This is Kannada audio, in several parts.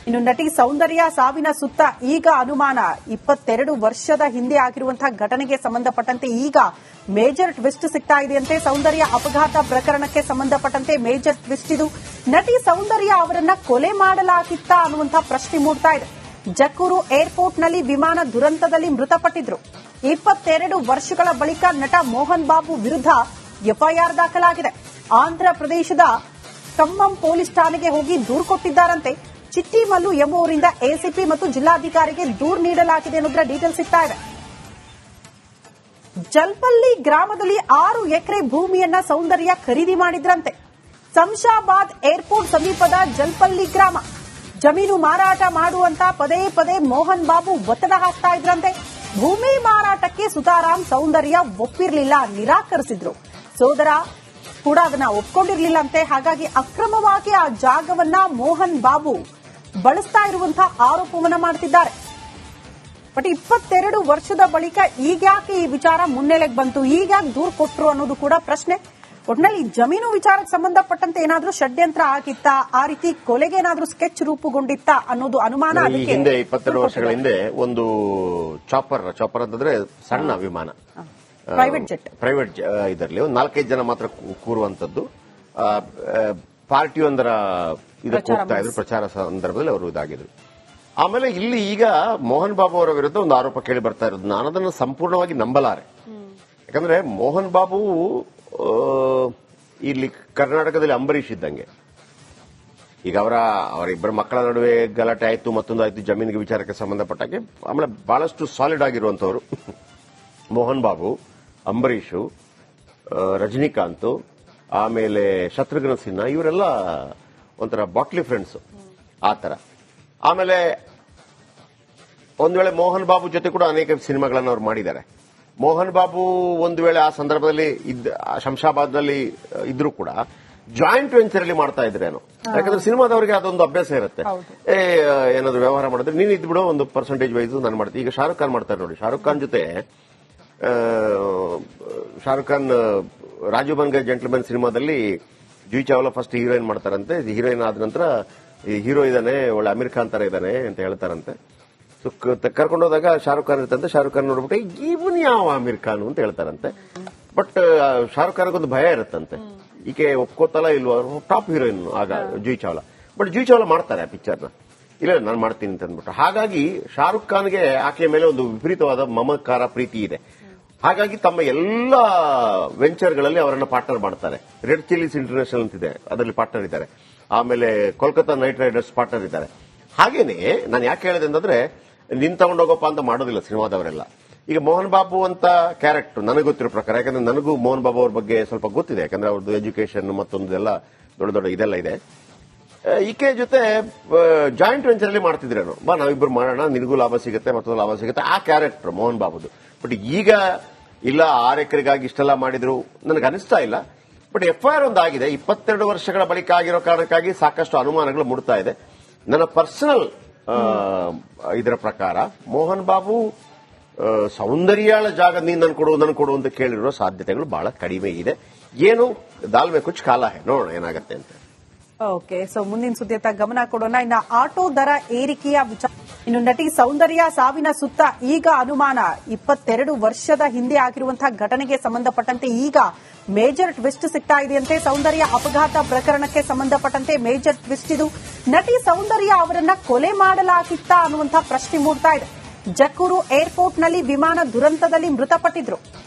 ಇನ್ನು ನಟಿ ಸೌಂದರ್ಯ ಸಾವಿನ ಸುತ್ತ ಈಗ ಅನುಮಾನ. 22 ವರ್ಷದ ಹಿಂದೆ ಆಗಿರುವಂತಹ ಘಟನೆಗೆ ಸಂಬಂಧಪಟ್ಟಂತೆ ಈಗ ಮೇಜರ್ ಟ್ವಿಸ್ಟ್ ಸಿಗ್ತಾ ಇದೆಯಂತೆ. ಸೌಂದರ್ಯ ಅಪಘಾತ ಪ್ರಕರಣಕ್ಕೆ ಸಂಬಂಧಪಟ್ಟಂತೆ ಮೇಜರ್ ಟ್ವಿಸ್ಟ್ ಇದು. ನಟಿ ಸೌಂದರ್ಯ ಅವರನ್ನ ಕೊಲೆ ಮಾಡಲಾಗಿತ್ತಾ ಅನ್ನುವಂತಹ ಪ್ರಶ್ನೆ ಮೂಡ್ತಾ ಇದೆ. ಜಕ್ಕೂರು ಏರ್ಪೋರ್ಟ್ನಲ್ಲಿ ವಿಮಾನ ದುರಂತದಲ್ಲಿ ಮೃತಪಟ್ಟಿದ್ರು. 22 ವರ್ಷಗಳ ಬಳಿಕ ನಟ ಮೋಹನ್ ಬಾಬು ವಿರುದ್ಧ ಎಫ್ಐಆರ್ ದಾಖಲಾಗಿದೆ. ಆಂಧ್ರ ಪ್ರದೇಶದ ಖಮ್ಮಂ ಪೊಲೀಸ್ ಠಾಣೆಗೆ ಹೋಗಿ ದೂರು ಕೊಟ್ಟಿದ್ದಾರಂತೆ. ಚಿಟ್ಟಿಮಲ್ಲು ಎಂಬುವರಿಂದ ಎಸಿಪಿ ಮತ್ತು ಜಿಲ್ಲಾಧಿಕಾರಿಗೆ ದೂರು ನೀಡಲಾಗಿದೆ ಅನ್ನೋದರ ಡೀಟೇಲ್ಸ್ ಸಿಗ್ತಾ ಇದೆ. ಜಲ್ಪಲ್ಲಿ ಗ್ರಾಮದಲ್ಲಿ 6 ಎಕರೆ ಭೂಮಿಯನ್ನ ಸೌಂದರ್ಯ ಖರೀದಿ ಮಾಡಿದ್ರಂತೆ. ಶಂಷಾಬಾದ್ ಏರ್ಪೋರ್ಟ್ ಸಮೀಪದ ಜಲ್ಪಲ್ಲಿ ಗ್ರಾಮ. ಜಮೀನು ಮಾರಾಟ ಮಾಡುವಂತ ಪದೇ ಪದೇ ಮೋಹನ್ ಬಾಬು ಒತ್ತಡ ಹಾಕ್ತಾ ಇದ್ರಂತೆ. ಭೂಮಿ ಮಾರಾಟಕ್ಕೆ ಸುತಾರಾಮ್ ಸೌಂದರ್ಯ ಒಪ್ಪಿರಲಿಲ್ಲ, ನಿರಾಕರಿಸಿದ್ರು. ಸೋದರ ಕೂಡ ಅದನ್ನ ಒಪ್ಕೊಂಡಿರ್ಲಿಲ್ಲಂತೆ. ಹಾಗಾಗಿ ಅಕ್ರಮವಾಗಿ ಆ ಜಾಗವನ್ನ ಮೋಹನ್ ಬಾಬು ಬಳಸ್ತಾ ಇರುವಂತಹ ಆರೋಪವನ್ನ ಮಾಡ್ತಿದ್ದಾರೆ. ಬಟ್ 22 ವರ್ಷದ ಬಳಿಕ ಈಗ್ಯಾಕೆ ಈ ವಿಚಾರ ಮುನ್ನೆಲೆಗೆ ಬಂತು, ಈಗ್ಯಾಕೆ ದೂರು ಕೊಟ್ರು ಅನ್ನೋದು ಕೂಡ ಪ್ರಶ್ನೆ. ಒಟ್ನಲ್ಲಿ ಜಮೀನು ವಿಚಾರಕ್ಕೆ ಸಂಬಂಧಪಟ್ಟಂತೆ ಏನಾದ್ರೂ ಷಡ್ಯಂತ್ರ ಆಗಿತ್ತಾ, ಆ ರೀತಿ ಕೊಲೆಗೆ ಏನಾದ್ರೂ ಸ್ಕೆಚ್ ರೂಪುಗೊಂಡಿತ್ತಾ ಅನ್ನೋದು ಅನುಮಾನ. ಹಿಂದೆ 22 ವರ್ಷಗಳ ಹಿಂದೆ ಒಂದು ಚಾಪರ್ ಅಂತಂದ್ರೆ ಸಣ್ಣ ವಿಮಾನ, ಪ್ರೈವೇಟ್ ಇದರಲ್ಲಿ ಒಂದು 4-5 ಜನ ಮಾತ್ರ ಕೂರುವಂತದ್ದು, ಪಾರ್ಟಿಯೊಂದರ ಇದಕ್ಕೆ ಹೋಗ್ತಾ ಇದ್ರು. ಪ್ರಚಾರ ಸಂದರ್ಭದಲ್ಲಿ ಅವರು ಇದಾಗಿದ್ರು. ಆಮೇಲೆ ಇಲ್ಲಿ ಈಗ ಮೋಹನ್ ಬಾಬು ಅವರ ವಿರುದ್ಧ ಒಂದು ಆರೋಪ ಕೇಳಿ ಬರ್ತಾ ಇರೋದು. ನಾನು ಅದನ್ನು ಸಂಪೂರ್ಣವಾಗಿ ನಂಬಲಾರೆ. ಯಾಕಂದ್ರೆ ಮೋಹನ್ ಬಾಬು ಇಲ್ಲಿ ಕರ್ನಾಟಕದಲ್ಲಿ ಅಂಬರೀಷ್ ಇದ್ದಂಗೆ. ಈಗ ಅವರಿಬ್ಬರ ಮಕ್ಕಳ ನಡುವೆ ಗಲಾಟೆ ಆಯ್ತು, ಮತ್ತೊಂದಾಯ್ತು ಜಮೀನಿಗೆ ವಿಚಾರಕ್ಕೆ ಸಂಬಂಧಪಟ್ಟಾಗೆ. ಆಮೇಲೆ ಬಹಳಷ್ಟು ಸಾಲಿಡ್ ಆಗಿರುವಂತವರು ಮೋಹನ್ ಬಾಬು, ಅಂಬರೀಷು, ರಜನಿಕಾಂತ್, ಆಮೇಲೆ ಶತ್ರುಘ್ನ ಸಿನ್ಹಾ, ಇವರೆಲ್ಲ ಒಂಥರ ಬಾಟ್ಲಿ ಫ್ರೆಂಡ್ಸ್ ಆ ತರ. ಆಮೇಲೆ ಒಂದು ವೇಳೆ ಮೋಹನ್ ಬಾಬು ಜೊತೆ ಕೂಡ ಅನೇಕ ಸಿನಿಮಾಗಳನ್ನು ಅವ್ರು ಮಾಡಿದ್ದಾರೆ. ಮೋಹನ್ ಬಾಬು ಒಂದು ವೇಳೆ ಆ ಸಂದರ್ಭದಲ್ಲಿ ಶಂಷಾಬಾದ್ನಲ್ಲಿ ಇದ್ರೂ ಕೂಡ ಜಾಯಿಂಟ್ ವೆಂಚರ್ ಅಲ್ಲಿ ಮಾಡ್ತಾ ಇದ್ರೇನು. ಯಾಕಂದ್ರೆ ಸಿನಿಮಾದವರಿಗೆ ಅದೊಂದು ಅಭ್ಯಾಸ ಇರುತ್ತೆ. ಏನಾದ್ರು ವ್ಯವಹಾರ ಮಾಡಿದ್ರೆ ನೀನು ಇದ್ಬಿಡೋ ಒಂದು ಪರ್ಸೆಂಟೇಜ್ ವೈಸ್ ನಾನು ಮಾಡ್ತೀನಿ. ಈಗ ಶಾರುಖ್ ಖಾನ್ ಮಾಡ್ತಾರೆ ನೋಡಿ. ಶಾರುಖ್ ಖಾನ್ ಜೊತೆ ರಾಜು ಬನ್ಗರ್ ಜೆಂಟ್ಲ್ಮನ್ ಸಿನಿಮಾದಲ್ಲಿ ಜೂಹಿ ಚಾವ್ಲಾ ಫಸ್ಟ್ ಹೀರೋಯಿನ್ ಮಾಡ್ತಾರಂತೆ. ಹೀರೋಯಿನ್ ಆದ ನಂತರ ಹೀರೋ ಇದ್ದಾನೆ, ಒಳ್ಳೆ ಅಮೀರ್ ಖಾನ್ ತರ ಇದ್ದಾನೆ ಅಂತ ಹೇಳ್ತಾರಂತೆ. ಕರ್ಕೊಂಡೋದಾಗ ಶಾರುಖ್ ಖಾನ್ ಇರ್ತಂತೆ. ಶಾರುಖ್ ಖಾನ್ ನೋಡ್ಬಿಟ್ಟು ಇವನ್ ಯಾವ ಅಮೀರ್ ಖಾನ್ ಅಂತ ಹೇಳ್ತಾರಂತೆ. ಬಟ್ ಶಾರುಖ್ ಖಾನ್ಗೊಂದು ಭಯ ಇರುತ್ತಂತೆ, ಈಕೆ ಒಪ್ಕೋತಲ್ಲ ಇಲ್ವಾ, ಟಾಪ್ ಹೀರೋಯಿನ್ ಆಗ ಜೂಹಿ ಚಾವ್ಲಾ. ಬಟ್ ಜೂಹಿ ಚಾವ್ಲಾ ಮಾಡ್ತಾರೆ ಆ ಪಿಕ್ಚರ್ನ. ಇಲ್ಲ ನಾನು ಮಾಡ್ತೀನಿ ಅಂತ ಅಂದ್ಬಿಟ್ಟು. ಹಾಗಾಗಿ ಶಾರುಖ್ ಖಾನ್ಗೆ ಆಕೆಯ ಮೇಲೆ ಒಂದು ವಿಪರೀತವಾದ ಮಮಕಾರ ಪ್ರೀತಿ ಇದೆ. ಹಾಗಾಗಿ ತಮ್ಮ ಎಲ್ಲ ವೆಂಚರ್ಗಳಲ್ಲಿ ಅವರನ್ನ ಪಾರ್ಟ್ನರ್ ಮಾಡ್ತಾರೆ. ರೆಡ್ ಚಿಲ್ಲೀಸ್ ಇಂಟರ್ನ್ಯಾಷನಲ್ ಅಂತಿದೆ, ಅದರಲ್ಲಿ ಪಾರ್ಟ್ನರ್ ಇದ್ದಾರೆ. ಆಮೇಲೆ ಕೋಲ್ಕತ್ತಾ ನೈಟ್ ರೈಡರ್ಸ್ ಪಾರ್ಟ್ನರ್ ಇದ್ದಾರೆ. ಹಾಗೇನೆ ನಾನು ಯಾಕೆ ಹೇಳಿದೆ ಅಂತಂದ್ರೆ, ನಿನ್ ತಗೊಂಡೋಗಪ್ಪ ಅಂತ ಮಾಡೋದಿಲ್ಲ ಸಿನಿಮಾದವರೆಲ್ಲ. ಈಗ ಮೋಹನ್ ಬಾಬು ಅಂತ ಕ್ಯಾರೆಕ್ಟರ್ ನನಗೆ ಗೊತ್ತಿರೋ ಪ್ರಕಾರ, ಯಾಕಂದ್ರೆ ನನಗೂ ಮೋಹನ್ ಬಾಬು ಅವ್ರ ಬಗ್ಗೆ ಸ್ವಲ್ಪ ಗೊತ್ತಿದೆ. ಯಾಕಂದ್ರೆ ಅವ್ರದ್ದು ಎಜುಕೇಶನ್ ಮತ್ತೊಂದೆಲ್ಲ ದೊಡ್ಡ ಇದೆಲ್ಲ ಇದೆ. ಈಕೆ ಜೊತೆ ಜಾಯಿಂಟ್ ವೆಂಚರ್ ಅಲ್ಲಿ ಮಾಡ್ತಿದ್ರೇನು, ಬಾ ನಾವಿಬ್ಬರು ಮಾಡೋಣ, ನಿನಗೂ ಲಾಭ ಸಿಗುತ್ತೆ ಮತ್ತೊಂದು ಲಾಭ ಸಿಗುತ್ತೆ, ಆ ಕ್ಯಾರೆಕ್ಟರ್ ಮೋಹನ್ ಬಾಬುದು. ಬಟ್ ಈಗ ಇಲ್ಲ 6 ಎಕರೆಗಾಗಿ ಇಷ್ಟೆಲ್ಲ ಮಾಡಿದ್ರು ನನಗೆ ಅನಿಸ್ತಾ ಇಲ್ಲ. ಬಟ್ ಎಫ್ಐಆರ್ ಒಂದು ಆಗಿದೆ. 22 ವರ್ಷಗಳ ಬಳಿಕ ಆಗಿರೋ ಕಾರಣಕ್ಕಾಗಿ ಸಾಕಷ್ಟು ಅನುಮಾನಗಳು ಮೂಡ್ತಾ ಇದೆ. ನನ್ನ ಪರ್ಸನಲ್ ಇದರ ಪ್ರಕಾರ ಮೋಹನ್ ಬಾಬು ಸೌಂದರ್ಯಾಳ ಜಾಗ ನೀನು ನನ್ ಕೊಡು ಅಂತ ಕೇಳಿರೋ ಸಾಧ್ಯತೆಗಳು ಬಹಳ ಕಡಿಮೆ ಇದೆ. ಏನು ದಾಲ್ಮೆ ಕುಚ್ ಕಾಲ ಹೇ, ನೋಡೋಣ ಏನಾಗುತ್ತೆ ಅಂತ. ಓಕೆ, ಸೊ ಮುಂದಿನ ಸುದ್ದಿಯತ್ತ ಗಮನ ಕೊಡೋಣ. ಇನ್ನು ಆಟೋ ದರ ಏರಿಕೆಯ ವಿಚಾರ. ಇನ್ನು ನಟಿ ಸೌಂದರ್ಯ ಸಾವಿನ ಸುತ್ತ ಈಗ ಅನುಮಾನ. 22 ವರ್ಷದ ಹಿಂದೆ ಆಗಿರುವಂತಹ ಘಟನೆಗೆ ಸಂಬಂಧಪಟ್ಟಂತೆ ಈಗ ಮೇಜರ್ ಟ್ವಿಸ್ಟ್ ಸಿಗ್ತಾ ಇದೆಯಂತೆ. ಸೌಂದರ್ಯ ಅಪಘಾತ ಪ್ರಕರಣಕ್ಕೆ ಸಂಬಂಧಪಟ್ಟಂತೆ ಮೇಜರ್ ಟ್ವಿಸ್ಟ್ ಇದು. ನಟಿ ಸೌಂದರ್ಯ ಅವರನ್ನ ಕೊಲೆ ಮಾಡಲಾಗಿತ್ತಾ ಅನ್ನುವಂತಹ ಪ್ರಶ್ನೆ ಮೂಡ್ತಾ ಇದೆ. ಜಕ್ಕೂರು ಏರ್ಪೋರ್ಟ್ನಲ್ಲಿ ವಿಮಾನ ದುರಂತದಲ್ಲಿ ಮೃತಪಟ್ಟಿದ್ರು.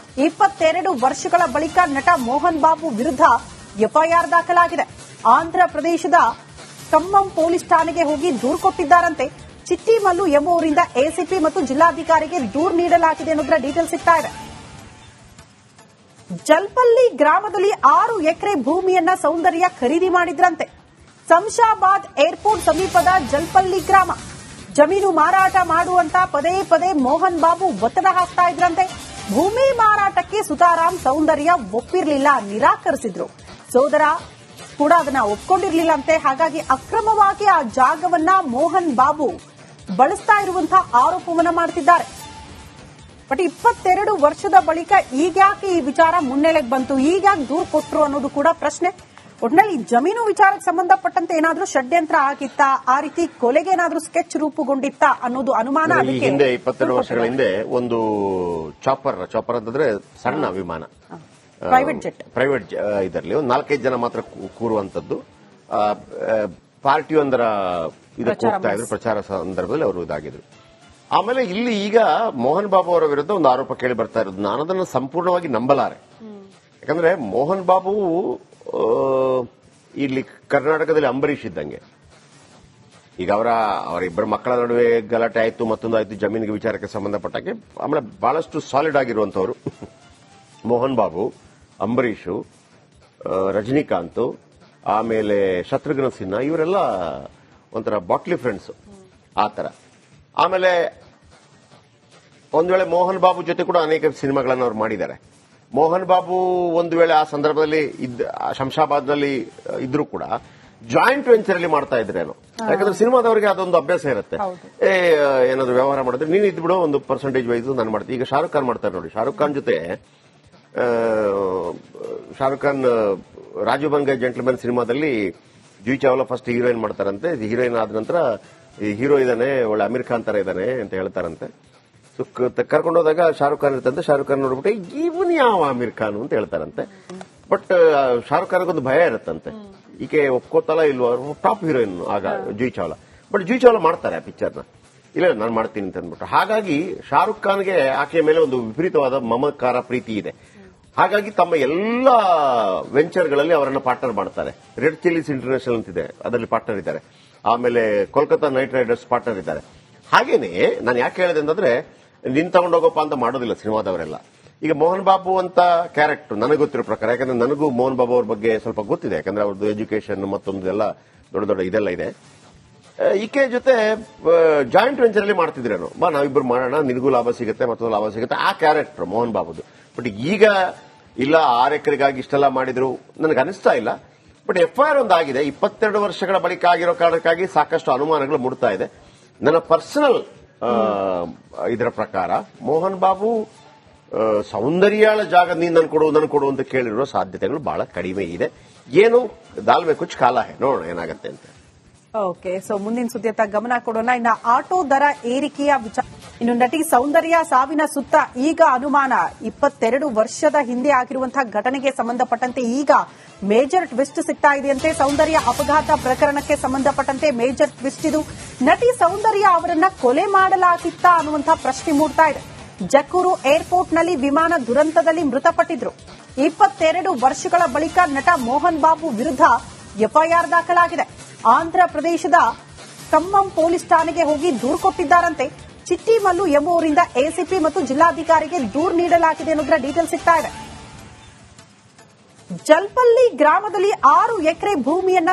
22 ವರ್ಷಗಳ ಬಳಿಕ ನಟ ಮೋಹನ್ ಬಾಬು ವಿರುದ್ಧ ಎಫ್ಐಆರ್ ದಾಖಲಾಗಿದೆ. ಆಂಧ್ರ ಪ್ರದೇಶದ ಖಮ್ಮಂ ಪೊಲೀಸ್ ಠಾಣೆಗೆ ಹೋಗಿ ದೂರು ಕೊಟ್ಟಿದ್ದಾರಂತೆ. ಚಿಟ್ಟಿಮಲ್ಲು ಎಂಬುವರಿಂದ ಎಸಿಪಿ ಮತ್ತು ಜಿಲ್ಲಾಧಿಕಾರಿಗೆ ದೂರು ನೀಡಲಾಗಿದೆ ಅನ್ನೋದರ ಡೀಟೇಲ್ಸ್ ಸಿಗ್ತಾ ಇದೆ. ಜಲ್ಪಲ್ಲಿ ಗ್ರಾಮದಲ್ಲಿ 6 ಎಕರೆ ಭೂಮಿಯನ್ನ ಸೌಂದರ್ಯ ಖರೀದಿ ಮಾಡಿದ್ರಂತೆ. ಶಂಷಾಬಾದ್ ಏರ್ಪೋರ್ಟ್ ಸಮೀಪದ ಜಲ್ಪಲ್ಲಿ ಗ್ರಾಮ. ಜಮೀನು ಮಾರಾಟ ಮಾಡುವಂತ ಪದೇ ಪದೇ ಮೋಹನ್ ಬಾಬು ಒತ್ತಡ ಹಾಕ್ತಾ ಇದ್ರಂತೆ. ಭೂಮಿ ಮಾರಾಟಕ್ಕೆ ಸುತಾರಾಮ್ ಸೌಂದರ್ಯ ಒಪ್ಪಿರಲಿಲ್ಲ, ನಿರಾಕರಿಸಿದ್ರು. ಸೋದರ ಕೂಡ ಅದನ್ನ ಒಪ್ಕೊಂಡಿರ್ಲಿಲ್ಲಂತೆ. ಹಾಗಾಗಿ ಅಕ್ರಮವಾಗಿ ಆ ಜಾಗವನ್ನ ಮೋಹನ್ ಬಾಬು ಬಳಸ್ತಾ ಇರುವಂತಹ ಆರೋಪವನ್ನ ಮಾಡ್ತಿದ್ದಾರೆ. ಬಟ್ 22 ವರ್ಷದ ಬಳಿಕ ಈಗ್ಯಾಕೆ ಈ ವಿಚಾರ ಮುನ್ನೆಲೆಗೆ ಬಂತು, ಈಗ್ಯಾಕೆ ದೂರು ಕೊಟ್ರು ಅನ್ನೋದು ಕೂಡ ಪ್ರಶ್ನೆ. ಒಟ್ನಲ್ಲಿ ಜಮೀನು ವಿಚಾರಕ್ಕೆ ಸಂಬಂಧಪಟ್ಟಂತೆ ಏನಾದ್ರೂ ಷಡ್ಯಂತ್ರ ಆಗಿತ್ತಾ, ಆ ರೀತಿ ಕೊಲೆಗೆ ಏನಾದ್ರೂ ಸ್ಕೆಚ್ ರೂಪುಗೊಂಡಿತ್ತಾ ಅನ್ನೋದು ಅನುಮಾನ. ಈ ಹಿಂದೆ 22 ವರ್ಷಗಳ ಹಿಂದೆ ಒಂದು ಚಾಪರ್ ಅಂತಂದ್ರೆ ಸಣ್ಣ ವಿಮಾನ, ಪ್ರೈವೇಟ್ ಇದರಲ್ಲಿ ಒಂದು 4-5 ಜನ ಮಾತ್ರ ಕೂರುವಂತದ್ದು, ಪಾರ್ಟಿಯೊಂದರ ಇದಕ್ಕೆ ಹೋಗ್ತಾ ಇದ್ರು, ಪ್ರಚಾರ ಸಂದರ್ಭದಲ್ಲಿ ಅವರು ಇದಾಗಿದ್ರು. ಆಮೇಲೆ ಇಲ್ಲಿ ಈಗ ಮೋಹನ್ ಬಾಬು ಅವರ ವಿರುದ್ಧ ಒಂದು ಆರೋಪ ಕೇಳಿ ಬರ್ತಾ ಇರೋದು. ನಾನು ಅದನ್ನು ಸಂಪೂರ್ಣವಾಗಿ ನಂಬಲಾರೆ. ಯಾಕಂದ್ರೆ ಮೋಹನ್ ಬಾಬು ಇಲ್ಲಿ ಕರ್ನಾಟಕದಲ್ಲಿ ಅಂಬರೀಷ್ ಇದ್ದಂಗೆ. ಈಗ ಅವರಿಬ್ಬರು ಮಕ್ಕಳ ನಡುವೆ ಗಲಾಟೆ ಆಯ್ತು, ಮತ್ತೊಂದಾಯ್ತು ಜಮೀನಿಗೆ ವಿಚಾರಕ್ಕೆ ಸಂಬಂಧಪಟ್ಟಾಗೆ. ಆಮೇಲೆ ಬಹಳಷ್ಟು ಸಾಲಿಡ್ ಆಗಿರುವಂತವರು ಮೋಹನ್ ಬಾಬು, ಅಂಬರೀಷು, ರಜನಿಕಾಂತ್, ಆಮೇಲೆ ಶತ್ರುಘ್ನ ಸಿನ್ಹಾ, ಇವರೆಲ್ಲ ಒಂಥರ ಬಾಟ್ಲಿ ಫ್ರೆಂಡ್ಸ್ ಆ ತರ. ಆಮೇಲೆ ಒಂದ್ ವೇಳೆ ಮೋಹನ್ ಬಾಬು ಜೊತೆ ಕೂಡ ಅನೇಕ ಸಿನಿಮಾಗಳನ್ನು ಅವ್ರು ಮಾಡಿದ್ದಾರೆ. ಮೋಹನ್ ಬಾಬು ಒಂದು ವೇಳೆ ಆ ಸಂದರ್ಭದಲ್ಲಿ ಶಂಷಾಬಾದ್ನಲ್ಲಿ ಇದ್ರೂ ಕೂಡ ಜಾಯಿಂಟ್ ವೆಂಚರ್ ಅಲ್ಲಿ ಮಾಡ್ತಾ ಇದ್ರೇನು, ಯಾಕಂದ್ರೆ ಸಿನಿಮಾದವರಿಗೆ ಅದೊಂದು ಅಭ್ಯಾಸ ಇರುತ್ತೆ. ಏನಾದ್ರು ವ್ಯವಹಾರ ಮಾಡಿದ್ರೆ ನೀನು ಇದ್ಬಿಡೋ ಒಂದು ಪರ್ಸೆಂಟೇಜ್ ವೈಸ್ ನಾನು ಮಾಡ್ತೀನಿ. ಈಗ ಶಾರುಖ್ ಖಾನ್ ಮಾಡ್ತಾರೆ ನೋಡಿ. ಶಾರುಖ್ ಖಾನ್ ಜೊತೆ ರಾಜು ಬಂಗೈ ಜೆಂಟ್ಲ್ಮನ್ ಸಿನಿಮಾದಲ್ಲಿ ಜೂಹಿ ಚಾವ್ಲಾ ಫಸ್ಟ್ ಹೀರೋಯಿನ್ ಮಾಡ್ತಾರಂತೆ. ಹೀರೋಯಿನ್ ಆದ ನಂತರ ಹೀರೋ ಇದ್ದಾನೆ, ಒಳ್ಳೆ ಅಮೀರ್ ಖಾನ್ ತರ ಇದ್ದಾನೆ ಅಂತ ಹೇಳ್ತಾರಂತೆ. ಕರ್ಕೊಂಡು ಹೋದಾಗ ಶಾರುಖ್ ಖಾನ್ ಇರ್ತಂತೆ. ಶಾರುಖ್ ಖಾನ್ ನೋಡ್ಬಿಟ್ಟು ಇವನ್ ಯಾವ ಅಮೀರ್ ಖಾನ್ ಅಂತ ಹೇಳ್ತಾರಂತೆ. ಬಟ್ ಶಾರುಖ್ ಖಾನ್ಗೊಂದು ಭಯ ಇರುತ್ತಂತೆ, ಈಕೆ ಒಪ್ಕೋತಲ್ಲ ಇಲ್ವೋ, ಟಾಪ್ ಹೀರೋಯಿನ್ ಆಗ ಜೂಹಿ ಚಾವ್ಲಾ. ಬಟ್ ಜೂಹಿ ಚಾವ್ಲಾ ಮಾಡ್ತಾರೆ ಆ ಪಿಕ್ಚರ್ನ. ಇಲ್ಲ ನಾನು ಮಾಡ್ತೀನಿ ಅಂತ ಅಂದ್ಬಿಟ್ಟು. ಹಾಗಾಗಿ ಶಾರುಖ್ ಖಾನ್ಗೆ ಆಕೆಯ ಮೇಲೆ ಒಂದು ವಿಪರೀತವಾದ ಮಮಕಾರ ಪ್ರೀತಿ ಇದೆ. ಹಾಗಾಗಿ ತಮ್ಮ ಎಲ್ಲ ವೆಂಚರ್ಗಳಲ್ಲಿ ಅವರನ್ನು ಪಾರ್ಟ್ನರ್ ಮಾಡ್ತಾರೆ. ರೆಡ್ ಚಿಲ್ಲೀಸ್ ಇಂಟರ್ನ್ಯಾಷನಲ್ ಅಂತಿದೆ, ಅದರಲ್ಲಿ ಪಾರ್ಟ್ನರ್ ಇದ್ದಾರೆ. ಆಮೇಲೆ ಕೋಲ್ಕತ್ತಾ ನೈಟ್ ರೈಡರ್ಸ್ ಪಾರ್ಟ್ನರ್ ಇದ್ದಾರೆ. ಹಾಗೇನೆ ನಾನು ಯಾಕೆ ಹೇಳಿದೆ ಅಂತಂದ್ರೆ, ನಿನ್ ತಗೊಂಡೋಗಪ್ಪ ಅಂತ ಮಾಡೋದಿಲ್ಲ ಸಿನಿಮಾದವರೆಲ್ಲ. ಈಗ ಮೋಹನ್ ಬಾಬು ಅಂತ ಕ್ಯಾರೆಕ್ಟರ್ ನನಗೆ ಗೊತ್ತಿರೋ ಪ್ರಕಾರ, ಯಾಕಂದ್ರೆ ನನಗೂ ಮೋಹನ್ ಬಾಬು ಅವ್ರ ಬಗ್ಗೆ ಸ್ವಲ್ಪ ಗೊತ್ತಿದೆ, ಯಾಕಂದ್ರೆ ಅವ್ರದ್ದು ಎಜುಕೇಶನ್ ಮತ್ತೊಂದು ಎಲ್ಲ ದೊಡ್ಡ ಇದೆಲ್ಲ ಇದೆ. ಈಕೆ ಜೊತೆ ಜಾಯಿಂಟ್ ವೆಂಚರ್ ಅಲ್ಲಿ ಮಾಡ್ತಿದ್ರೇನು, ಬಾ ನಾವಿಬ್ಬರು ಮಾಡೋಣ, ನಿನಗೂ ಲಾಭ ಸಿಗುತ್ತೆ ಮತ್ತೊಂದು ಲಾಭ ಸಿಗುತ್ತೆ, ಆ ಕ್ಯಾರೆಕ್ಟರ್ ಮೋಹನ್ ಬಾಬುದು. ಬಟ್ ಈಗ ಇಲ್ಲ 6 ಎಕರೆಗಾಗಿ ಇಷ್ಟೆಲ್ಲ ಮಾಡಿದ್ರು ನನಗೆ ಅನಿಸ್ತಾ ಇಲ್ಲ. ಬಟ್ FIR ಒಂದಾಗಿದೆ. 22 ವರ್ಷಗಳ ಬಳಿಕ ಆಗಿರೋ ಕಾರಣಕ್ಕಾಗಿ ಸಾಕಷ್ಟು ಅನುಮಾನಗಳು ಮೂಡ್ತಾ ಇದೆ. ನನ್ನ ಪರ್ಸನಲ್ ಇದರ ಪ್ರಕಾರ ಮೋಹನ್ ಬಾಬು ಸೌಂದರ್ಯಾಳ ಜಾಗ ನೀನು ನನ್ ಕೊಡು ಅಂತ ಕೇಳಿರೋ ಸಾಧ್ಯತೆಗಳು ಬಹಳ ಕಡಿಮೆ ಇದೆ. ಏನು ದಾಲ್ಮೆ ಕುಚ್ ಕಾಲ ಹೇ, ನೋಡೋಣ ಏನಾಗುತ್ತೆ ಅಂತ. ಓಕೆ, ಸೊ ಮುಂದಿನ ಸುದ್ದಿಯತ್ತ ಗಮನ ಕೊಡೋಣ. ಇನ್ನು ಆಟೋ ದರ ಏರಿಕೆಯ ವಿಚಾರ, ಇನ್ನು ನಟಿ ಸೌಂದರ್ಯ ಸಾವಿನ ಸುತ್ತ ಈಗ ಅನುಮಾನ. 22 ವರ್ಷದ ಹಿಂದೆ ಆಗಿರುವಂತಹ ಘಟನೆಗೆ ಸಂಬಂಧಪಟ್ಟಂತೆ ಈಗ ಮೇಜರ್ ಟ್ವಿಸ್ಟ್ ಸಿಗ್ತಾ ಇದೆಯಂತೆ. ಸೌಂದರ್ಯ ಅಪಘಾತ ಪ್ರಕರಣಕ್ಕೆ ಸಂಬಂಧಪಟ್ಟಂತೆ ಮೇಜರ್ ಟ್ವಿಸ್ಟ್ ಇದು. ನಟಿ ಸೌಂದರ್ಯ ಅವರನ್ನ ಕೊಲೆ ಮಾಡಲಾಗಿತ್ತಾ ಅನ್ನುವಂತಹ ಪ್ರಶ್ನೆ ಮೂಡ್ತಾ ಇದೆ. ಜಕ್ಕೂರು ಏರ್ಪೋರ್ಟ್ನಲ್ಲಿ ವಿಮಾನ ದುರಂತದಲ್ಲಿ ಮೃತಪಟ್ಟಿದ್ರು. 22 ವರ್ಷಗಳ ಬಳಿಕ ನಟ ಮೋಹನ್ ಬಾಬು ವಿರುದ್ಧ FIR ದಾಖಲಾಗಿದೆ. ಆಂಧ್ರ ಪ್ರದೇಶದ ಖಮ್ಮಂ ಪೊಲೀಸ್ ಠಾಣೆಗೆ ಹೋಗಿ ದೂರು ಕೊಟ್ಟಿದ್ದಾರಂತೆ. ಚಿಟ್ಟಿಮಲ್ಲು ಎಂಬುವರಿಂದ ACP ಮತ್ತು ಜಿಲ್ಲಾಧಿಕಾರಿಗೆ ದೂರು ನೀಡಲಾಗಿದೆ ಅನ್ನೋದರ ಡೀಟೇಲ್ ಸಿಗ್ತಾ ಇದೆ. ಜಲ್ಪಲ್ಲಿ ಗ್ರಾಮದಲ್ಲಿ 6 ಎಕರೆ ಭೂಮಿಯನ್ನ